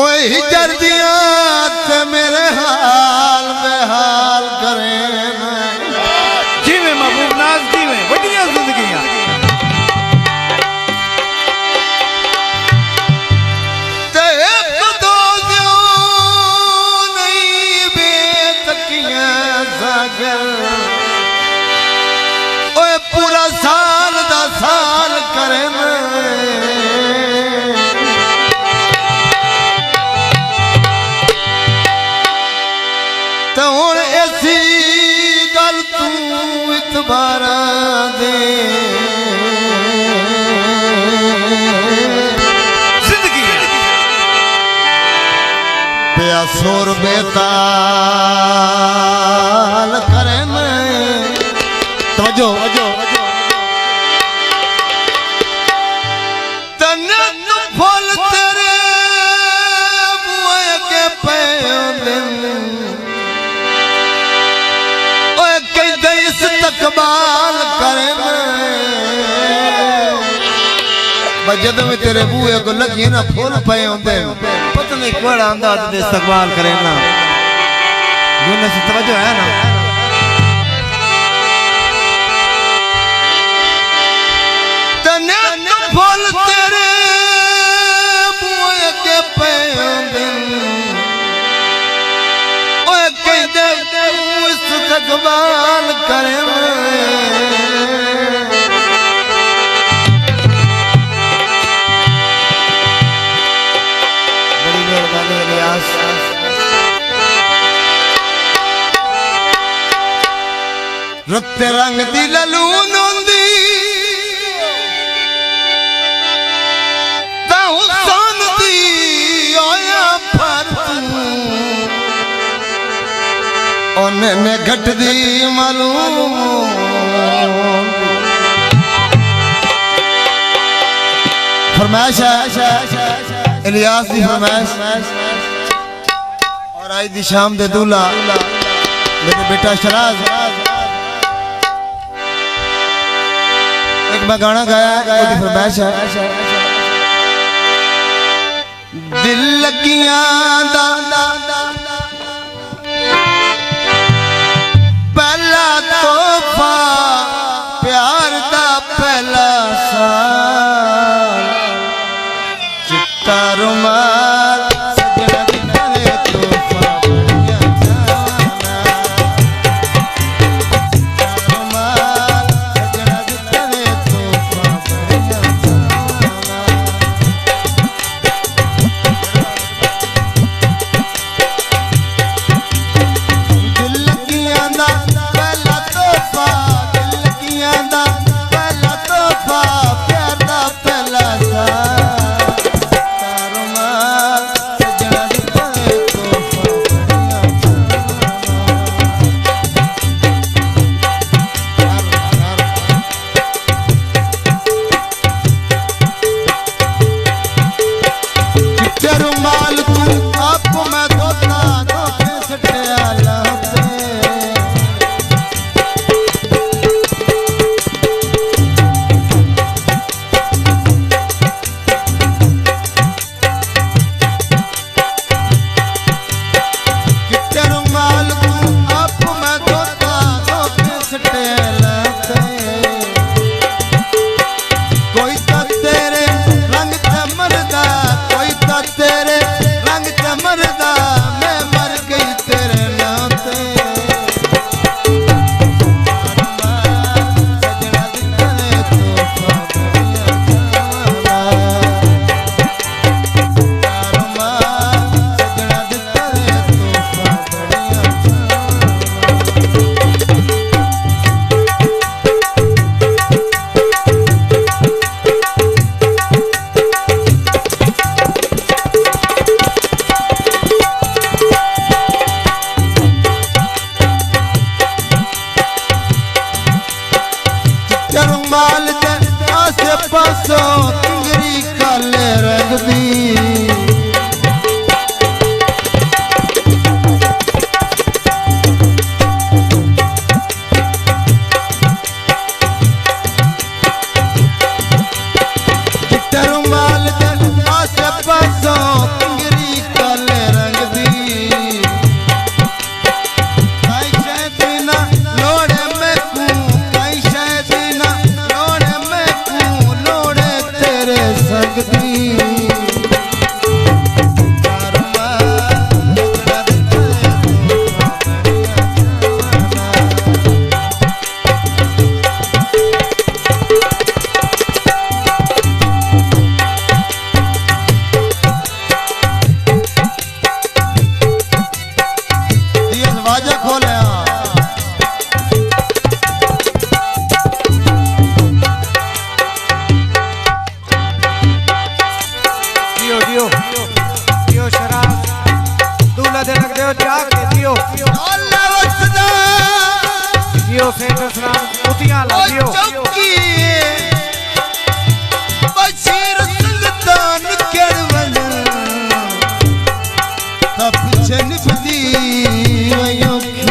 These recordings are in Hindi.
ओए हिजर दिया ते मेरे हाल बेहाल करे जिवें महबूब नाज जिवें वड्डियां जिंदगियां ते एक दो जो नहीं बेतकियां जागर ओए पूरा साल दा साल करे तो हुण ऐसी गल तू इतबारा दे जिंदगी पिया सुर बेताल करे तवज्जो तने तू फूल तेरे बुए के पैंदे इस्तकबाल करे जद में तेरे बूहे को लगी ना फूल पे होंदे पता नहीं कोड़ा अंदाज दे इस्तकबाल करे ना यूनुस तवज्जो है ना तने तो फूल तेरे बूहे के पे होंदे ओए कहदे इस्तकबाल करे बड़ी मेहरबानी इलियास रत्ते रंग दी ललून होंदी ता हुसन दी आया पर ने घट दी मालूम फरमाइश है इलियास दी फरमाइश और आज दी शाम दे दूल्हा मेरे बेटा शराज एक मैं गाना गाया उसकी फरमाइश है दिल लगियां दा पहला तोहफा प्यार दा पहला साल चिट्टा रुमाल सजना दी नवे तोहफा बढ़िया जाना चिट्टा रुमाल सजना दी नवे तोहफा बढ़िया जाना दिल लगियां दा जियो शराब दूल्हा दे लग दियो जाग के जियो अल्लाह वसदा जियो सेठ सलाम कुतियां ला जियो चौकी बशीर सुल्तान करवन तब चलदी वयोखी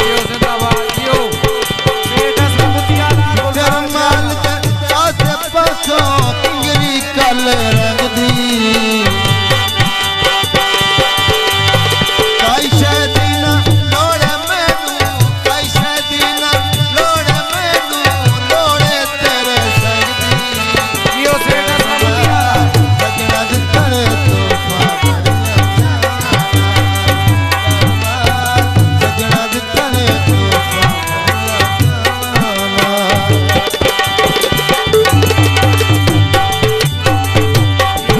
जियो जिंदाबाद जियो सेठ सलाम कुतियां ला जरमाल आसे पासो पिंगरी कल रंग दी काई शैदीना लोड़े मैनू काई शैदीना लोड़े मैनू लोड़े तेरे संग दी जियो सेठ सलाम कुतियां ला सजना करे सजना करे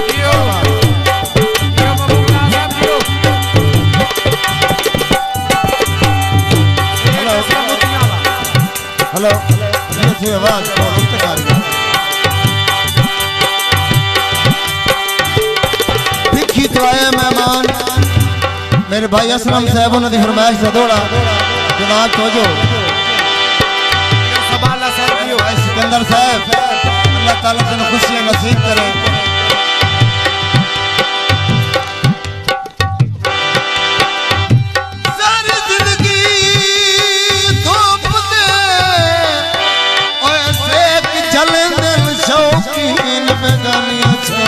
जियो जियो महबूब नाज जियो हेलो सलाम कुतियां ला हेलो ये थी आवाज को मुस्तकारी दिखी तो आए मेहमान मेरे भाई असलम साहब उन्होंने फरमाइश से दौड़ा जनाब तोजो सबाला साहब जियो भाई सिकंदर साहब अल्लाह ताला से खुशियां नसीब करे सारी जिंदगी धूप दे ओए सेक जलन शौकीन बेगानियां छे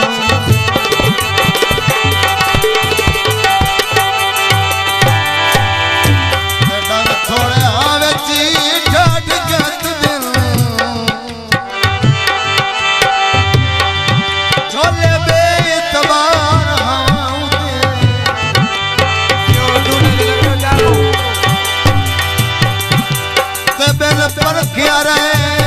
थोड़े आवे ची ढाड गत दिल झोले बेतबार हवाऊं दे जियो दूल्हे दे लग दियो जागो ते बिन पर क्या रहे